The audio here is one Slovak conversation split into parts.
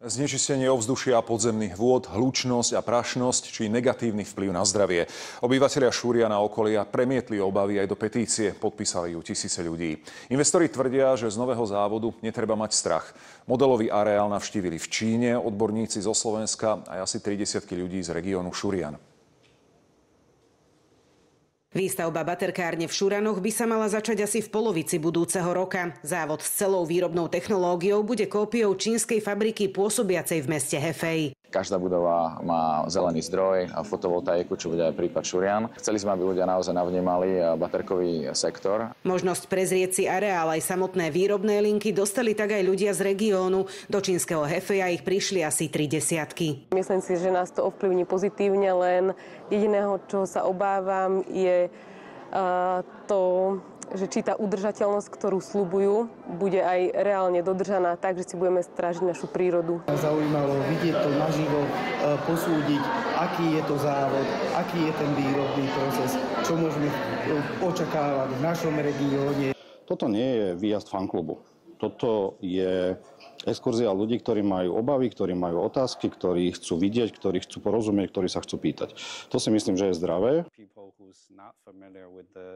Znečistenie ovzdušia a podzemných vôd, hlučnosť a prašnosť či negatívny vplyv na zdravie. Obyvatelia Šuriana a okolia premietli obavy aj do petície, podpísali ju tisíce ľudí. Investori tvrdia, že z nového závodu netreba mať strach. Modelový areál navštívili v Číne odborníci zo Slovenska aj asi 30 ľudí z regiónu Šurian. Výstavba baterkárne v Šuranoch by sa mala začať asi v polovici budúceho roka. Závod s celou výrobnou technológiou bude kópiou čínskej fabriky pôsobiacej v meste Hefei. Každá budova má zelený zdroj a fotovoltaiku, čo bude aj prípad Šurian. Chceli sme, aby ľudia naozaj navnímali baterkový sektor. Možnosť prezrieť si areál aj samotné výrobné linky dostali tak aj ľudia z regiónu. Do čínskeho Hefeja ich prišli asi 30. Myslím si, že nás to ovplyvní pozitívne, len jediného, čo sa obávam, je to, že či tá udržateľnosť, ktorú sľubujú, bude aj reálne dodržaná tak, že si budeme strážiť našu prírodu. Zaujímalo vidieť to naživo, posúdiť, aký je to závod, aký je ten výrobný proces, čo môžeme očakávať v našom regióne. Toto nie je výjazd fanklubu. Toto je exkurzia ľudí, ktorí majú obavy, ktorí majú otázky, ktorí chcú vidieť, ktorí chcú porozumieť, ktorí sa chcú pýtať. To si myslím, že je zdravé.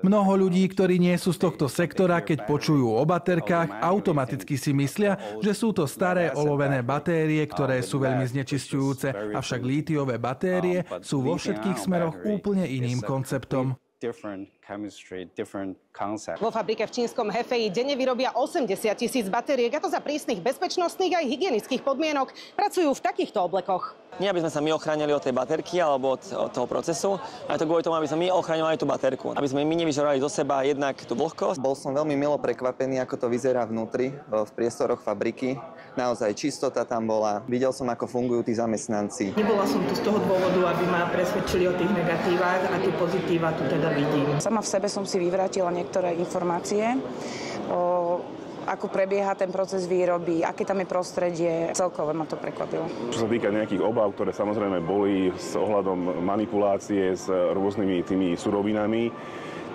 Mnoho ľudí, ktorí nie sú z tohto sektora, keď počujú o baterkách, automaticky si myslia, že sú to staré olovené batérie, ktoré sú veľmi znečisťujúce, avšak lítiové batérie sú vo všetkých smeroch úplne iným konceptom. Vo fabrike v čínskom Hefeji denne vyrobia 80 000 batériek, a to za prísnych bezpečnostných aj hygienických podmienok. Pracujú v takýchto oblekoch. Nie, aby sme sa my ochránili od tej baterky alebo od toho procesu, ale to kvôli tomu, aby sme my ochraňovali tú baterku. Aby sme my nevyžarovali zo seba jednak tú vlhkosť. Bol som veľmi milo prekvapený, ako to vyzerá vnútri, v priestoroch fabriky. Naozaj čistota tam bola. Videl som, ako fungujú tí zamestnanci. Nebola som tu z toho dôvodu, aby ma presvedčili o tých negatívach, a tie pozitíva tu teda vidím. Sama v sebe som si vyvrátila niektoré informácie o ako prebieha ten proces výroby, aké tam je prostredie. Celkovo ma to prekvapilo. Čo sa týka nejakých obáv, ktoré samozrejme boli s ohľadom manipulácie s rôznymi tými surovinami,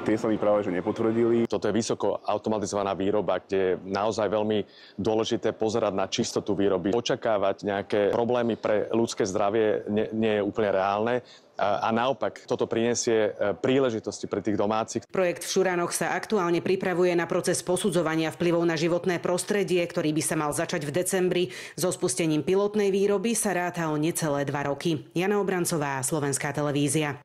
tie sa mi práve že nepotvrdili. Toto je vysoko automatizovaná výroba, kde je naozaj veľmi dôležité pozerať na čistotu výroby. Očakávať nejaké problémy pre ľudské zdravie nie je úplne reálne. A naopak, toto prinesie príležitosti pre tých domácich. Projekt v Šuranoch sa aktuálne pripravuje na proces posudzovania vplyvov na životné prostredie, ktorý by sa mal začať v decembri. So spustením pilotnej výroby sa ráta o necelé 2 roky. Jana Obrancová, Slovenská televízia.